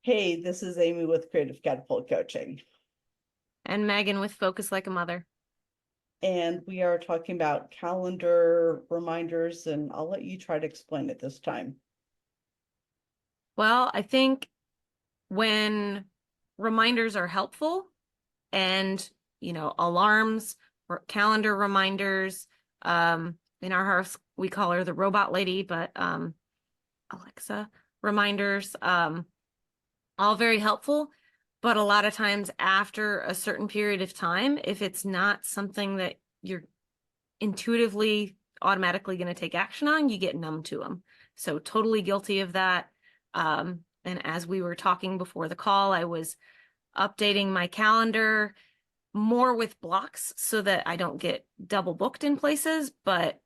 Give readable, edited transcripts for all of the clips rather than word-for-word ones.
Hey, this is Amy with Creative Catapult Coaching, And Megan with Focus Like a Mother. and we are talking about calendar reminders, and I'll let you try to explain it this time. Well, I think when reminders are helpful and, alarms or calendar reminders, in our house, we call her the robot lady, but Alexa reminders, all very helpful. But a lot of times after a certain period of time, if it's not something that you're intuitively automatically going to take action on, you get numb to them. So totally guilty of that. And as we were talking before the call, I was updating my calendar more with blocks so that I don't get double booked in places, but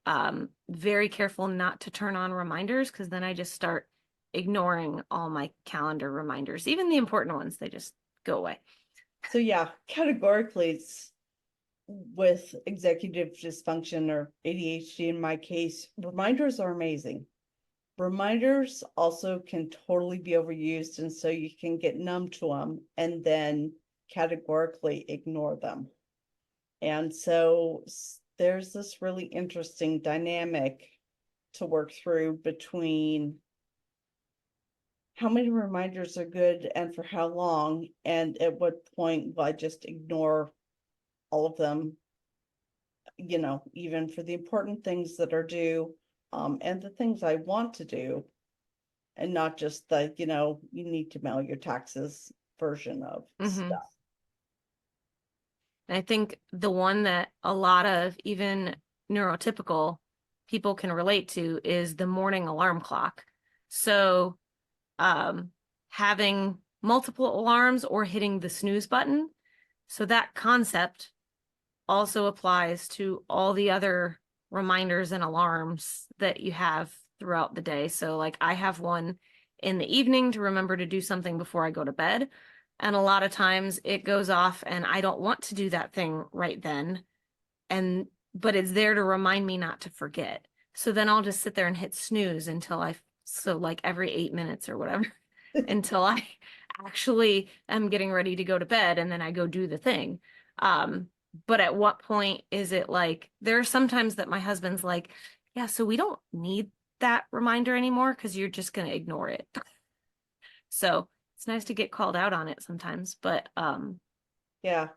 very careful not to turn on reminders because then I just start ignoring all my calendar reminders, even the important ones, they just go away. So, yeah, categorically, it's with executive dysfunction or ADHD in my case, reminders are amazing. Reminders also can totally be overused, and so you can get numb to them and then categorically ignore them. And so there's this really interesting dynamic to work through between how many reminders are good and for how long, and at what point will I just ignore all of them, even for the important things that are due, and the things I want to do, and not just the, you need to mail your taxes version of Mm-hmm. stuff. I think the one that a lot of even neurotypical people can relate to is the morning alarm clock. So, um, having multiple alarms or hitting the snooze button. So that concept also applies to all the other reminders and alarms that you have throughout the day. So, like, I have one in the evening to remember to do something before I go to bed. And a lot of times it goes off and I don't want to do that thing right then. But it's there to remind me not to forget. So then I'll just sit there and hit snooze so like every 8 minutes or whatever, until I actually am getting ready to go to bed and then I go do the thing. Um, but at what point is it like, there are sometimes that my husband's like, yeah, so we don't need that reminder anymore because you're just going to ignore it. So it's nice to get called out on it sometimes. But Yeah,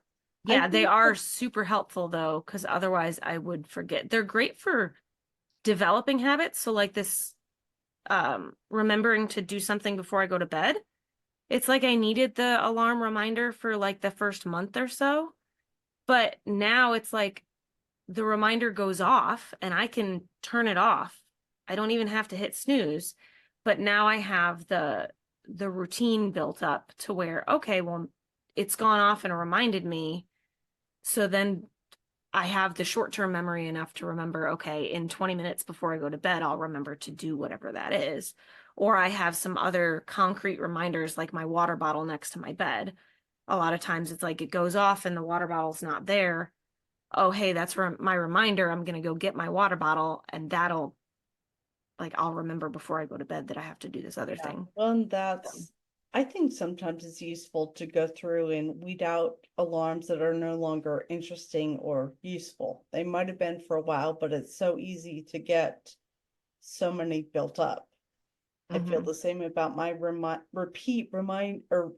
I yeah, they think are that, super helpful though, because otherwise I would forget. They're great for developing habits. So like this, remembering to do something before I go to bed. It's like I needed the alarm reminder for like the first month or so, but now it's like the reminder goes off and I can turn it off. I don't even have to hit snooze, but now I have the routine built up to where, okay, well, it's gone off and it reminded me. So then I have the short-term memory enough to remember, okay, in 20 minutes before I go to bed, I'll remember to do whatever that is. Or I have some other concrete reminders like my water bottle next to my bed. A lot of times it's like it goes off and the water bottle's not there. Oh, hey, that's my reminder. I'm going to go get my water bottle and that'll, like, I'll remember before I go to bed that I have to do this other yeah, thing. well, and I think sometimes it's useful to go through and weed out alarms that are no longer interesting or useful. They might have been for a while, but it's so easy to get so many built up. I feel Mm-hmm. the same about my or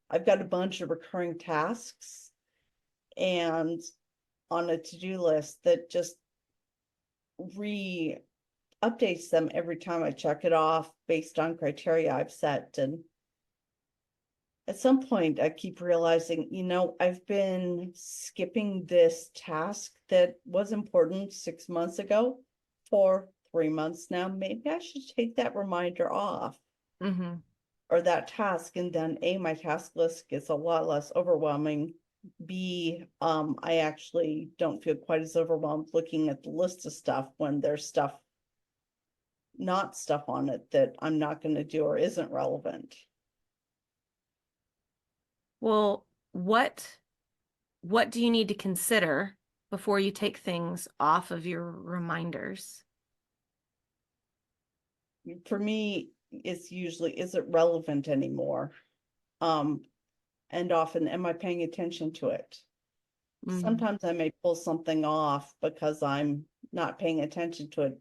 I've got a bunch of recurring tasks and on a to-do list that just re updates them every time I check it off based on criteria I've set. And at some point, I keep realizing, I've been skipping this task that was important 6 months ago for 3 months now. Maybe I should take that reminder off Mm-hmm. or that task, and then A, my task list gets a lot less overwhelming. B, I actually don't feel quite as overwhelmed looking at the list of stuff when there's not stuff on it that I'm not going to do or isn't relevant. Well, what do you need to consider before you take things off of your reminders? For me, it's usually, is it relevant anymore? And often, am I paying attention to it? Mm-hmm. Sometimes I may pull something off because I'm not paying attention to it,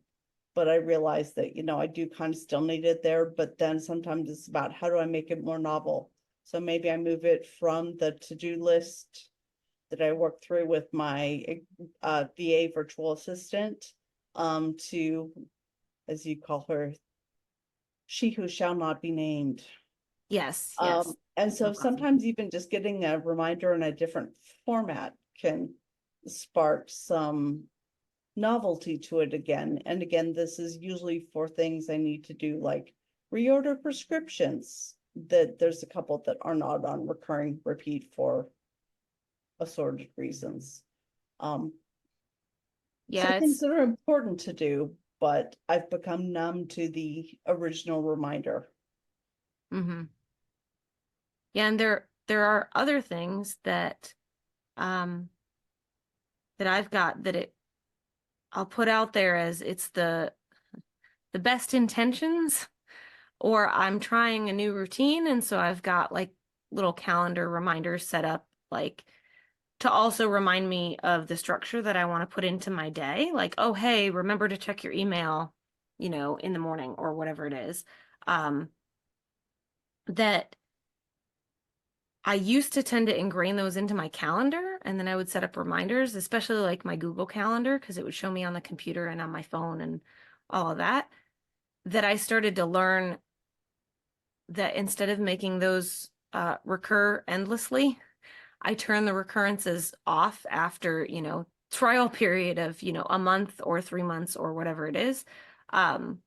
but I realize that, I do kind of still need it there, but then sometimes it's about how do I make it more novel? So maybe I move it from the to-do list that I work through with my VA virtual assistant to, as you call her, she who shall not be named. Yes, yes. And No so problem. sometimes even just getting a reminder in a different format can spark some novelty to it again. And again, this is usually for things I need to do, like reorder prescriptions, that there's a couple that are not on recurring repeat for assorted reasons. Um, so Yeah, things it's that are important to do, but I've become numb to the original reminder. mm-hmm. Yeah, and there are other things um that I've got that I'll put out there as it's the best intentions, or I'm trying a new routine, and so I've got like little calendar reminders set up, like to also remind me of the structure that I want to put into my day. Like, oh, hey, remember to check your email, in the morning or whatever it is. Um, that I used to tend to ingrain those into my calendar, and then I would set up reminders, especially like my Google Calendar, because it would show me on the computer and on my phone and all of that. That I started to learn that instead of making those recur endlessly, I turn the recurrences off after, trial period of, a month or 3 months or whatever it is. Um,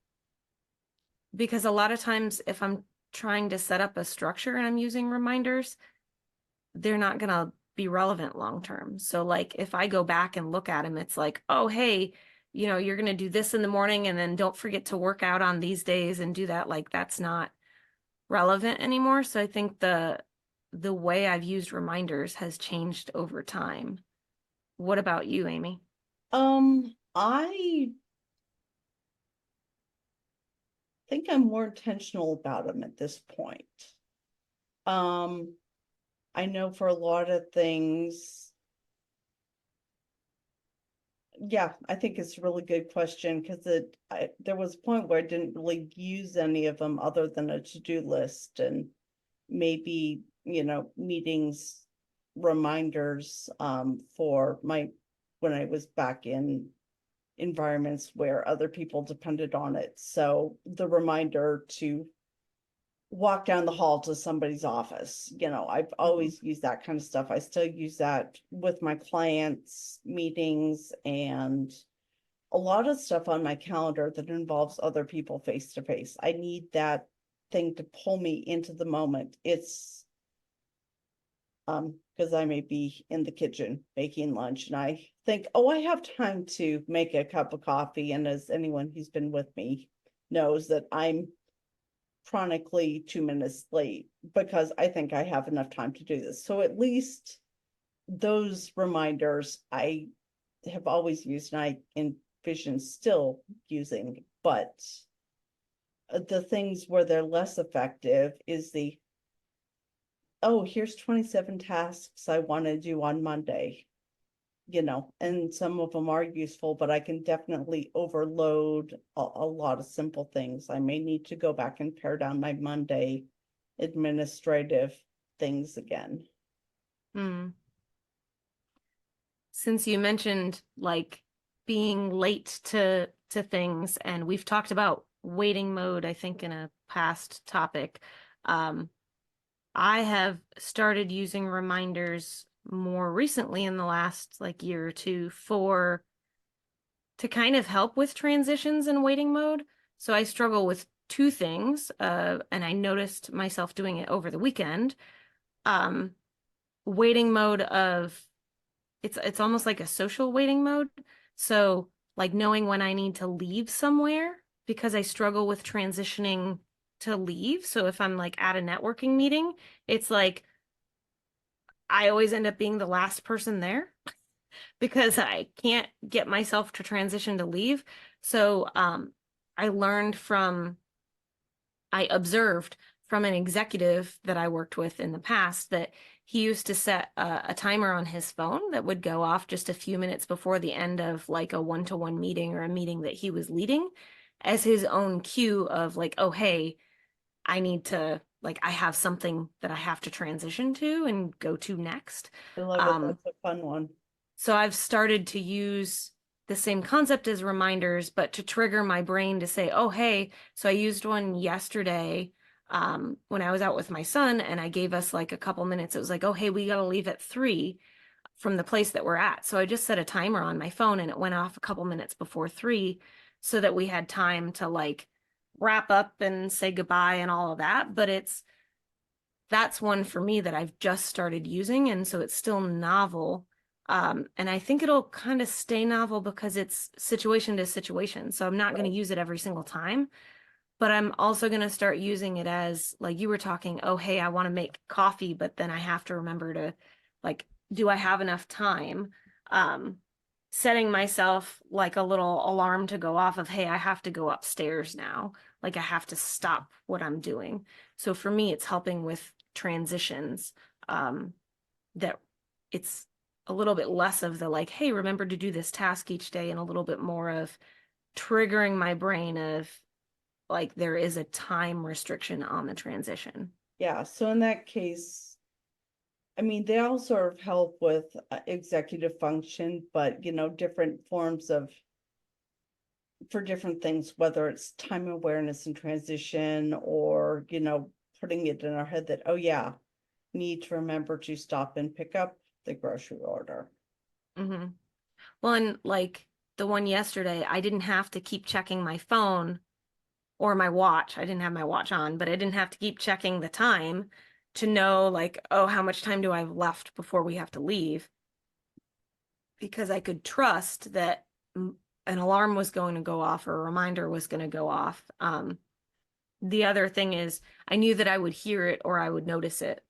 because a lot of times if I'm trying to set up a structure and I'm using reminders, they're not going to be relevant long term. So like if I go back and look at them, it's like, oh, hey, you're going to do this in the morning and then don't forget to work out on these days and do that. Like that's not relevant anymore. So I think the way I've used reminders has changed over time. What about you, Amy? I think I'm more intentional about them at this point. Um, I know for a lot of things, yeah, I think it's a really good question because there was a point where I didn't really use any of them other than a to-do list and maybe, meetings, reminders for when I was back in environments where other people depended on it. So the reminder to walk down the hall to somebody's office. I've Mhm. always used that kind of stuff. I still use that with my clients' meetings and a lot of stuff on my calendar that involves other people face to face. I need that thing to pull me into the moment. It's because I may be in the kitchen making lunch and I think, oh, I have time to make a cup of coffee. And as anyone who's been with me knows that I'm chronically 2 minutes late because I think I have enough time to do this. So at least those reminders I have always used and I envision still using, but the things where they're less effective is oh, here's 27 tasks I want to do on Monday, and some of them are useful, but I can definitely overload a lot of simple things. I may need to go back and pare down my Monday administrative things again. Hmm. Since you mentioned like being late to things, and we've talked about waiting mode, I think, in a past topic. Um, I have started using reminders more recently in the last like year or two for to kind of help with transitions in waiting mode. So I struggle with two things, and I noticed myself doing it over the weekend. Um, Waiting mode of it's almost like a social waiting mode. So like knowing when I need to leave somewhere because I struggle with transitioning to leave. So if I'm like at a networking meeting, it's like I always end up being the last person there because I can't get myself to transition to leave. So I learned from I observed from an executive that I worked with in the past that he used to set a timer on his phone that would go off just a few minutes before the end of like a one-to-one meeting or a meeting that he was leading as his own cue of like, oh, hey, I need to, like, I have something that I have to transition to and go to next. I love it. Um, That's a fun one. so I've started to use the same concept as reminders, but to trigger my brain to say, oh, hey, so I used one yesterday when I was out with my son and I gave us like a couple minutes. It was like, oh, hey, we got to leave at 3 from the place that we're at. So I just set a timer on my phone and it went off a couple minutes before 3 so that we had time to like wrap up and say goodbye and all of that. But that's one for me that I've just started using. And so it's still novel. And I think it'll kind of stay novel because it's situation to situation. So I'm not going to use it every single time, but I'm also going to start using it as like you were talking, oh, hey, I want to make coffee, but then I have to remember to like, do I have enough time? Um, Setting myself like a little alarm to go off of, hey, I have to go upstairs now. Like I have to stop what I'm doing. So for me, it's helping with transitions, that it's a little bit less of the like, hey, remember to do this task each day, and a little bit more of triggering my brain of like there is a time restriction on the transition. Yeah. So in that case, I mean, they all sort of help with executive function, but different forms of for different things, whether it's time awareness and transition or, putting it in our head that, oh yeah, need to remember to stop and pick up the grocery order. Mm-hmm. Well, and like the one yesterday, I didn't have to keep checking my phone or my watch. I didn't have my watch on, but I didn't have to keep checking the time to know like, oh, how much time do I have left before we have to leave? Because I could trust that an alarm was going to go off or a reminder was going to go off. The other thing is I knew that I would hear it or I would notice it.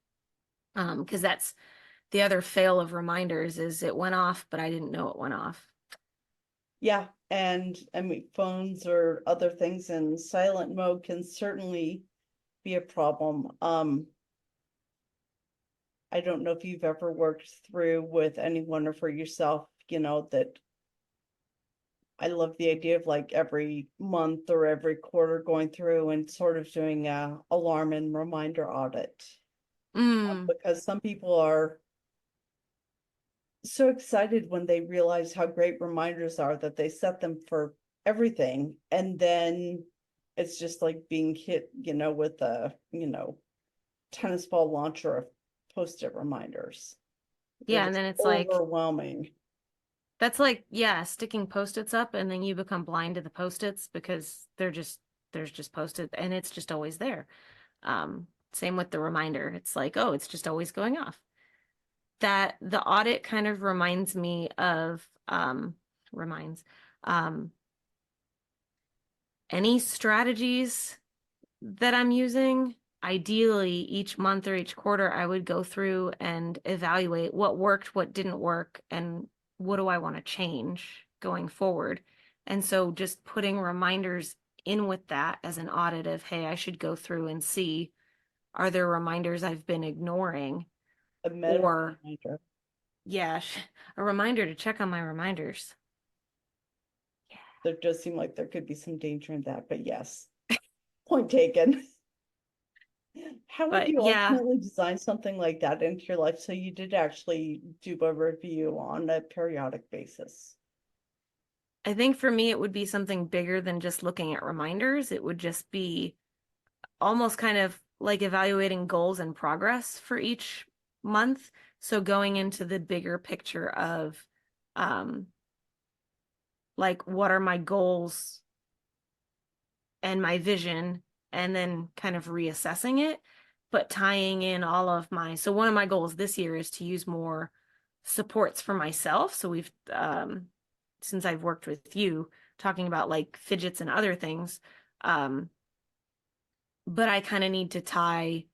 Because that's the other fail of reminders is it went off, but I didn't know it went off. Yeah, and I mean, phones or other things in silent mode can certainly be a problem. I don't know if you've ever worked through with anyone or for yourself, that I love the idea of like every month or every quarter going through and sort of doing a alarm and reminder audit. Mm, Because some people are so excited when they realize how great reminders are that they set them for everything. And then it's just like being hit, with a, tennis ball launcher of post-it reminders. They're yeah, and just then it's like overwhelming. that's like, yeah, sticking post-its up and then you become blind to the post-its because there's just post-it and it's just always there. Same with the reminder. It's like, oh, it's just always going off. That the audit kind of reminds me of reminds um any strategies that I'm using. Ideally, each month or each quarter, I would go through and evaluate what worked, what didn't work, and what do I want to change going forward. And so just putting reminders in with that as an audit of, hey, I should go through and see, are there reminders I've been ignoring? A meta Or, reminder. yeah, a reminder to check on my reminders. There does seem like there could be some danger in that, but yes, point taken. How would But you yeah, ultimately design something like that into your life so you did actually do a review on a periodic basis? I think for me, it would be something bigger than just looking at reminders. It would just be almost kind of like evaluating goals and progress for each month. So going into the bigger picture of um like what are my goals and my vision and then kind of reassessing it, but tying in all of my so one of my goals this year is to use more supports for myself. So we've since I've worked with you talking about like fidgets and other things, um, but I kind of need to tie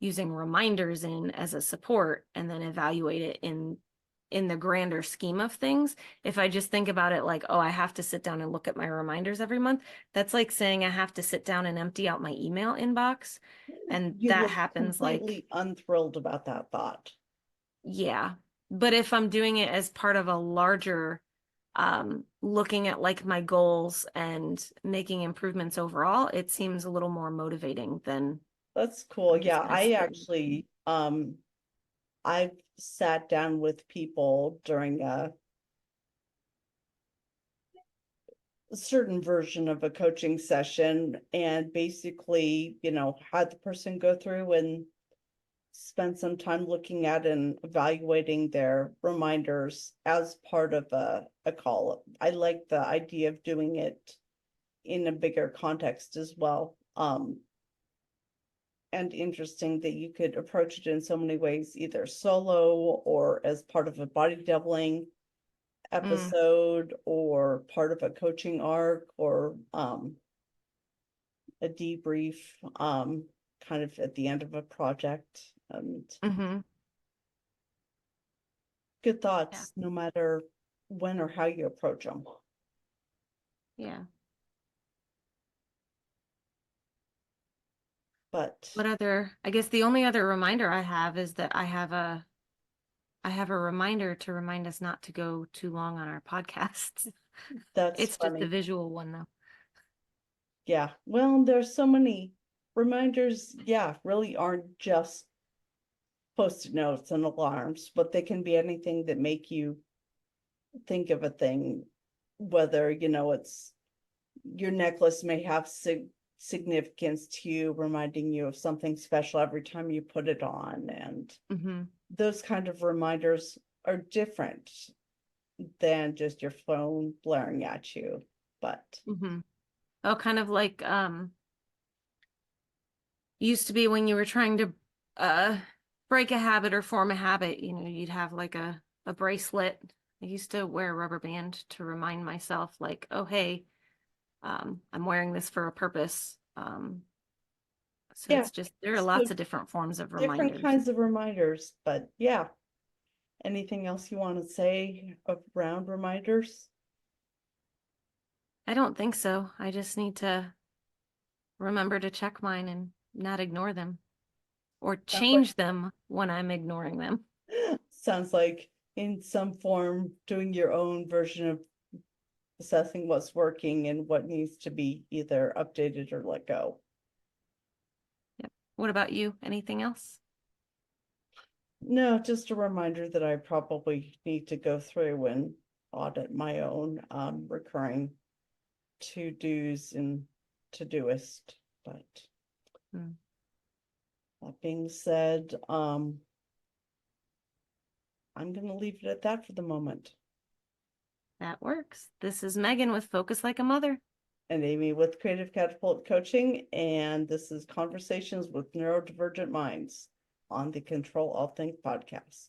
using reminders in as a support and then evaluate it in in the grander scheme of things. If I just think about it like, oh, I have to sit down and look at my reminders every month, that's like saying I have to sit down and empty out my email inbox. And You that look happens like, completely unthrilled about that thought. yeah. But if I'm doing it as part of a larger, looking at like my goals and making improvements overall, it seems a little more motivating than That's cool. I'm just Yeah, gonna I sit. actually I've sat down with people during a certain version of a coaching session and basically, had the person go through and spend some time looking at and evaluating their reminders as part of a call. I like the idea of doing it in a bigger context as well. And interesting that you could approach it in so many ways, either solo or as part of a body doubling Mm, episode or part of a coaching arc or a debrief kind of at the end of a project. And mm-hmm. good Yeah. thoughts, no matter when or how you approach them. Yeah. But What other, I guess the only other reminder I have is that I have a reminder to remind us not to go too long on our podcasts. that's It's just a funny. visual one though. Yeah. Well, there's so many reminders, yeah, really aren't just post-it notes and alarms, but they can be anything that make you think of a thing, whether, it's your necklace may have significance to you, reminding you of something special every time you put it on. And Mm-hmm. those kind of reminders are different than just your phone blaring at you. But Mm-hmm. Oh, kind of like used to be when you were trying to uh break a habit or form a habit, you'd have like a bracelet. I used to wear a rubber band to remind myself like, oh hey, I'm wearing this for a purpose. So yeah, it's just there are so lots of different forms of different reminders. kinds of reminders. But yeah, anything else you want to say around reminders? I don't think so. I just need to remember to check mine and not ignore them or Sounds like change them when I'm ignoring them. sounds like in some form doing your own version of assessing what's working and what needs to be either updated or let go. Yep. What about you? Anything else? No, just a reminder that I probably need to go through and audit my own recurring to-dos and to-doist. But Hmm, that being said, I'm going to leave it at that for the moment. that works. This is Megan with Focus Like a Mother. And Amy with Creative Catapult Coaching, and this is Conversations with Neurodivergent Minds on the Control All Things podcast.